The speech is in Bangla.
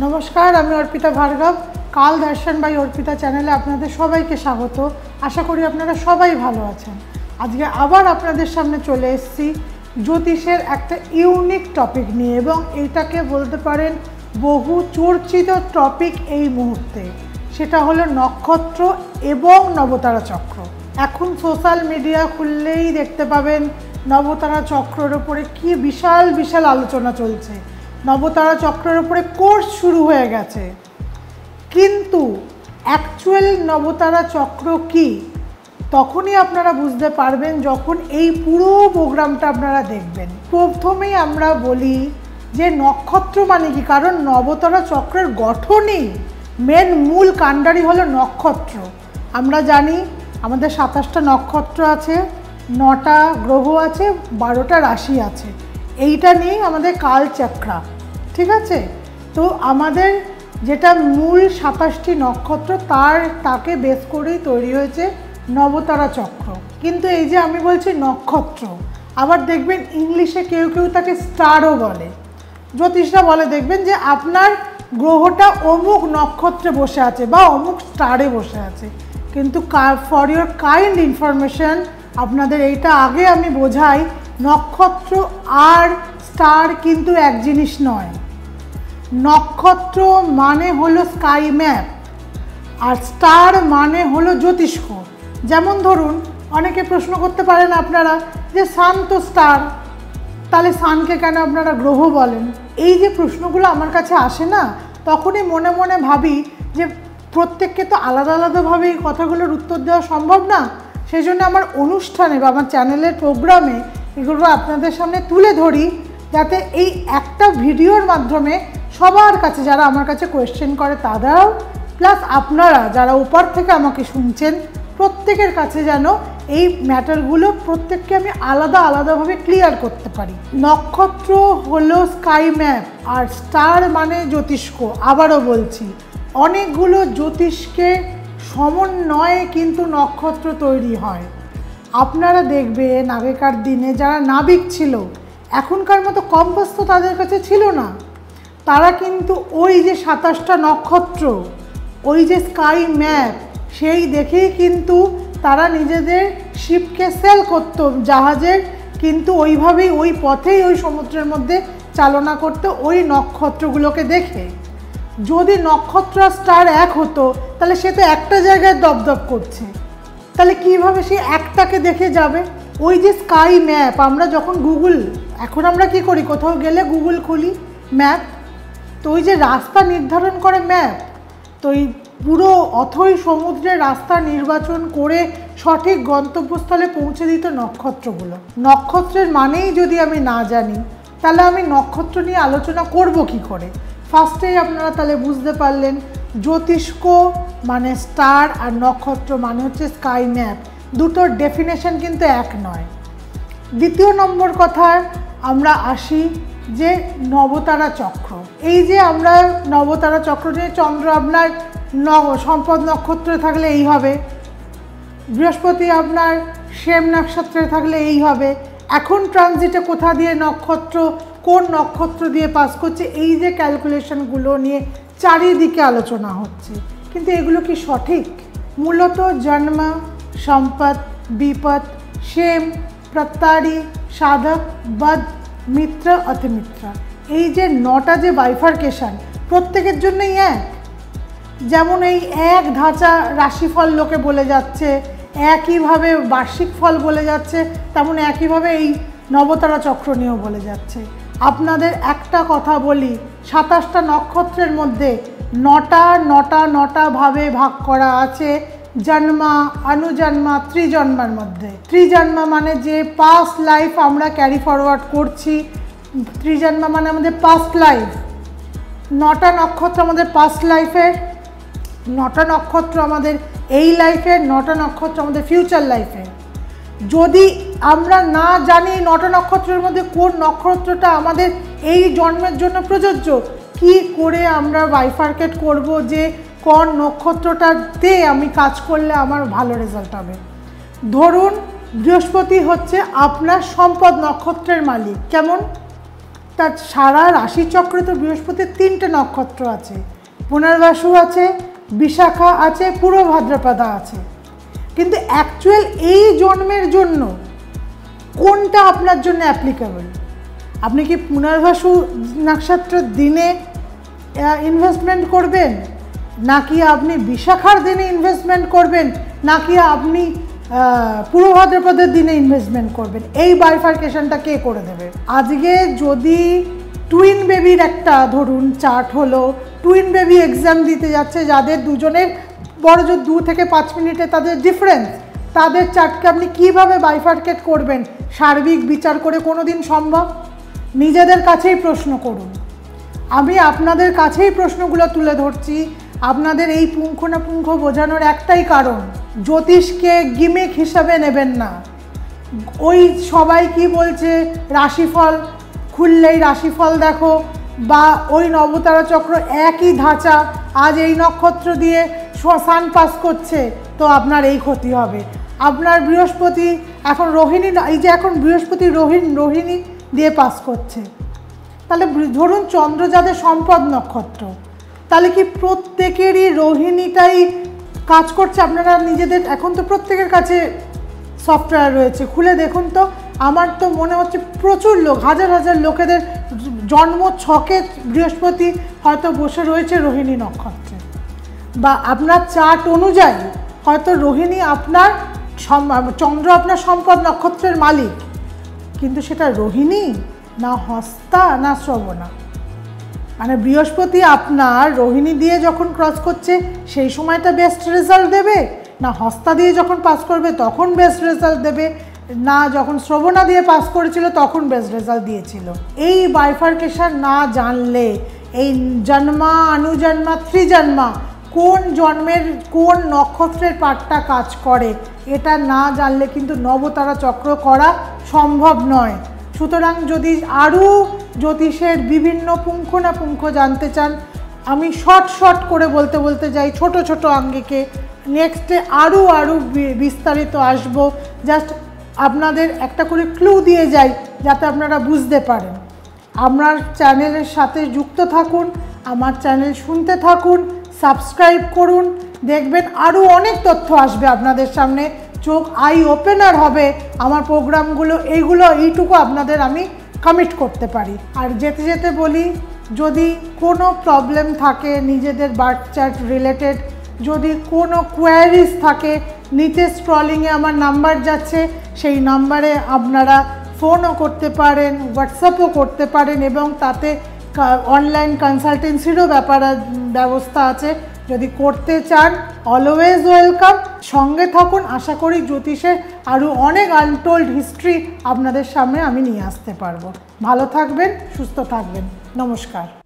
नमस्कार আমি অর্পিতা ভার্গব কাল দর্শন বাই অর্পিতা চ্যানেলে আপনাদের সবাইকে স্বাগত। আশা করি আপনারা সবাই ভালো আছেন। আজকে আবার আপনাদের সামনে চলে এসেছি জ্যোতিষের একটা ইউনিক টপিক নিয়ে, এবং এটাকে বলতে পারেন বহু চর্চিত টপিক এই মুহূর্তে। সেটা হলো নক্ষত্র এবং নবতারা চক্র। এখন সোশ্যাল মিডিয়া খুললেই দেখতে পাবেন নবতারা চক্রের উপরে কি বিশাল বিশাল আলোচনা চলছে। নবতারা চক্রের উপরে কোর্স শুরু হয়ে গেছে, কিন্তু অ্যাকচুয়াল নবতারা চক্র কি তখনই আপনারা বুঝতে পারবেন যখন এই পুরো প্রোগ্রামটা আপনারা দেখবেন। প্রথমেই আমরা বলি যে নক্ষত্র মানে কি, কারণ নবতারা চক্রের গঠনই মেন মূল কাণ্ডারি হলো নক্ষত্র। আমরা জানি আমাদের 27টা নক্ষত্র আছে, 9টা গ্রহ আছে, 12টা রাশি আছে। এইটা নিয়েই আমাদের কালচক্র, ঠিক আছে। তো আমাদের যেটা মূল 27টি নক্ষত্র তাকে বেস করেই তৈরি হয়েছে নবতারা চক্র। কিন্তু এই যে আমি বলছি নক্ষত্র, আবার দেখবেন ইংলিশে কেউ কেউ তাকে স্টারও বলে। জ্যোতিষরা বলে দেখবেন যে আপনার গ্রহটা অমুক নক্ষত্রে বসে আছে বা অমুক স্টারে বসে আছে, কিন্তু ফর ইয়োর কাইন্ড ইনফরমেশন আপনাদের এইটা আগে আমি বোঝাই, নক্ষত্র আর স্টার কিন্তু এক জিনিস নয়। নক্ষত্র মানে হলো স্কাই ম্যাপ, আর স্টার মানে হলো জ্যোতিষ্ক। যেমন ধরুন, অনেকে প্রশ্ন করতে পারেন আপনারা যে সান তো স্টার, তাহলে সানকে কেন আপনারা গ্রহ বলেন? এই যে প্রশ্নগুলো আমার কাছে আসে না, তখনই মনে মনে ভাবি যে প্রত্যেককে তো আলাদা আলাদাভাবে এই কথাগুলোর উত্তর দেওয়া সম্ভব না। সেই জন্য আমার অনুষ্ঠানে বা আমার চ্যানেলের প্রোগ্রামে এগুলো আপনাদের সামনে তুলে ধরি, যাতে এই একটা ভিডিওর মাধ্যমে সবার কাছে, যারা আমার কাছে কোয়েশ্চেন করে তারাও, প্লাস আপনারা যারা উপর থেকে আমাকে শুনছেন, প্রত্যেকের কাছে যেন এই ম্যাটারগুলো প্রত্যেককে আমি আলাদা আলাদাভাবে ক্লিয়ার করতে পারি। নক্ষত্র হলো স্কাই ম্যাপ, আর স্টার মানে জ্যোতিষ্ক। আবারও বলছি, অনেকগুলো জ্যোতিষকে সমন্বয়ে কিন্তু নক্ষত্র তৈরি হয়। আপনারা দেখবেন আগেকার দিনে যারা নাবিক ছিল, এখনকার মতো কম্পাস তো তাদের কাছে ছিল না, তারা কিন্তু ওই যে 27টা নক্ষত্র, ওই যে স্কাই ম্যাপ, সেই দেখেই কিন্তু তারা নিজেদের শিপকে সেল করত জাহাজের, কিন্তু ওইভাবেই ওই পথেই ওই সমুদ্রের মধ্যে চালনা করতো ওই নক্ষত্রগুলোকে দেখে। যদি নক্ষত্র আর স্টার এক হতো তাহলে সে তো একটা জায়গায় দপদপ করছে, তাহলে কিভাবে সে একটাকে দেখে যাবে? ওই যে স্কাই ম্যাপ, আমরা যখন এখন আমরা কি করি, কোথাও গেলে গুগল খুলি ম্যাপ, তো ওই যে রাস্তা নির্ধারণ করে ম্যাপ, তো এই পুরো অথই সমুদ্রের রাস্তা নির্বাচন করে সঠিক গন্তব্যস্থলে পৌঁছে দিত নক্ষত্রগুলো। নক্ষত্রের মানেই যদি আমি না জানি, তাহলে আমি নক্ষত্র নিয়ে আলোচনা করব কি করে? ফার্স্টেই আপনারা তাহলে বুঝতে পারলেন, জ্যোতিষ্ক মানে স্টার আর নক্ষত্র মানে হচ্ছে স্কাই ম্যাপ। দুটোর ডেফিনেশন কিন্তু এক নয়। দ্বিতীয় নম্বর কথায় আমরা আসি যে নবতারা চক্র। এই যে আমরা নবতারা চক্র নিয়ে, চন্দ্র আপনার সম্পদ নক্ষত্রে থাকলে এই হবে, বৃহস্পতি আপনার সেম নক্ষত্রে থাকলে এই হবে। এখন ট্রানজিটে কোথা দিয়ে নক্ষত্র, কোন নক্ষত্র দিয়ে পাস করছে, এই যে ক্যালকুলেশনগুলো নিয়ে চারিদিকে আলোচনা হচ্ছে, কিন্তু এগুলো কি সঠিক? মূলত জন্ম, সম্পদ, বিপদ, সেম, প্রত্যারি, সাধক, বদ, মিত্র, অতিমিত্র, এই যে 9টা যে বাইফার্কেশন প্রত্যেকের জন্যই এক। যেমন এই এক ধাঁচা রাশিফল লোকে বলে যাচ্ছে, একইভাবে বার্ষিক ফল বলে যাচ্ছে, তেমন একইভাবে এই নবতারা চক্র নিয়েও বলে যাচ্ছে। আপনাদের একটা কথা বলি, 27টা নক্ষত্রের মধ্যে 9টা ভাবে ভাগ করা আছে জন্মা, অনুজন্মা, ত্রিজন্মার মধ্যে। ত্রিজন্মা মানে যে পাস্ট লাইফ আমরা ক্যারি ফরওয়ার্ড করছি, ত্রিজন্মা মানে আমাদের পাস্ট লাইফ। 9টা নক্ষত্র আমাদের পাস্ট লাইফের, 9টা নক্ষত্র আমাদের এই লাইফের, 9টা নক্ষত্র আমাদের ফিউচার লাইফের। যদি আমরা না জানি 9টা নক্ষত্রের মধ্যে কোন নক্ষত্রটা আমাদের এই জন্মের জন্য প্রযোজ্য, কি করে আমরা বাইফার্কেট করব যে কোন নক্ষত্রটাতে আমি কাজ করলে আমার ভালো রেজাল্ট হবে? ধরুন বৃহস্পতি হচ্ছে আপনার সম্পদ নক্ষত্রের মালিক, কেমন? তার সারা রাশিচক্রে তো বৃহস্পতির 3টে নক্ষত্র আছে, পুনর্বসু আছে, বিশাখা আছে, পূর্ব ভাদ্রপদা আছে। কিন্তু অ্যাকচুয়াল এই জন্মের জন্য কোনটা আপনার জন্য অ্যাপ্লিকেবল? আপনি কি পুনর্বসু নক্ষত্রের দিনে ইনভেস্টমেন্ট করবেন, নাকি আপনি বিশাখার দিনে ইনভেস্টমেন্ট করবেন, নাকি আপনি পূর্ব ভাদ্রপদের দিনে ইনভেস্টমেন্ট করবেন? এই বাইফার্কেশনটা কে করে দেবে? আজকে যদি টুইন বেবির একটা ধরুন চার্ট হলো, টুইন বেবি এক্সাম দিতে যাচ্ছে, যাদের দুজনের বড় জোর 2 থেকে 5 মিনিটে তাদের ডিফারেন্স, তাদের চার্টকে আপনি কিভাবে বাইফার্কেট করবেন সার্বিক বিচার করে? কোনো দিন সম্ভব? নিজেদের কাছেই প্রশ্ন করুন। আমি আপনাদের কাছেই প্রশ্নগুলো তুলে ধরছি। আপনাদের এই পুঙ্খানুপুঙ্খ বোঝানোর একটাই কারণ, জ্যোতিষকে গিমিক হিসাবে নেবেন না। ওই সবাই কি বলছে, রাশিফল খুললেই রাশিফল দেখো, বা ওই নবতারা চক্র একই ধাঁচা, আজ এই নক্ষত্র দিয়ে সান পাস করছে তো আপনার এই ক্ষতি হবে। আপনার বৃহস্পতি এখন রোহিণী, এই যে এখন বৃহস্পতি রোহিণী দিয়ে পাস করছে, তাহলে ধরুন চন্দ্র যাদের সম্পদ নক্ষত্র, তাহলে কি প্রত্যেকেরই রোহিণীটাই কাজ করছে? আপনারা নিজেদের এখন তো প্রত্যেকের কাছে সফটওয়্যার রয়েছে, খুলে দেখুন তো। আমার তো মনে হচ্ছে প্রচুর লোক, হাজার হাজার লোকেদের জন্ম ছকে বৃহস্পতি হয়তো বসে রয়েছে রোহিণী নক্ষত্রে, বা আপনার চার্ট অনুযায়ী হয়তো রোহিণী আপনার, চন্দ্র আপনার সম্পদ নক্ষত্রের মালিক, কিন্তু সেটা রোহিণী না হস্তা না শ্রবণা। মানে বৃহস্পতি আপনার রোহিণী দিয়ে যখন ক্রস করছে সেই সময়টা বেস্ট রেজাল্ট দেবে, না হস্তা দিয়ে যখন পাস করবে তখন বেস্ট রেজাল্ট দেবে, না যখন শ্রবণা দিয়ে পাস করেছিল তখন বেস্ট রেজাল্ট দিয়েছিল? এই বাইফার্কেশন না জানলে, এই জন্মা অনুজন্মা ত্রিজন্মা, কোন জন্মের কোন নক্ষত্রের পার্টটা কাজ করে, এটা না জানলে কিন্তু নবতারা চক্র করা সম্ভব নয়। সুতরাং যদি আরও জ্যোতিষের বিভিন্ন পুঙ্খানুপুঙ্খ জানতে চান, আমি শর্ট করে বলতে যাই ছোট ছোট আঙ্গিকে, নেক্সটে আরও বিস্তারিত আসব। জাস্ট আপনাদের একটা করে ক্লু দিয়ে যাই যাতে আপনারা বুঝতে পারেন। আমার চ্যানেলের সাথে যুক্ত থাকুন, আমার চ্যানেল শুনতে থাকুন, সাবস্ক্রাইব করুন, দেখবেন আরও অনেক তথ্য আসবে আপনাদের সামনে। চোখ আই ওপেনার হবে আমার প্রোগ্রামগুলো। এইটুকু আপনাদের আমি কমিট করতে পারি। আর যেতে যেতে বলি, যদি কোনো প্রবলেম থাকে নিজেদের বার্থ চার্ট রিলেটেড, যদি কোনো কোয়ারিজ থাকে, নিচে স্ক্রলিংয়ে আমার নাম্বার যাচ্ছে, সেই নাম্বারে আপনারা ফোনও করতে পারেন, হোয়াটসঅ্যাপও করতে পারেন, এবং তাতে অনলাইন কনসালটেন্সিরও ব্যবস্থা আছে। যদি করতে চান অলওয়েজ ওয়েলকাম। সঙ্গে থাকুন, আশা করি জ্যোতিষের আরও অনেক আনটোল্ড হিস্ট্রি আপনাদের সামনে আমি নিয়ে আসতে পারবো। ভালো থাকবেন, সুস্থ থাকবেন, নমস্কার।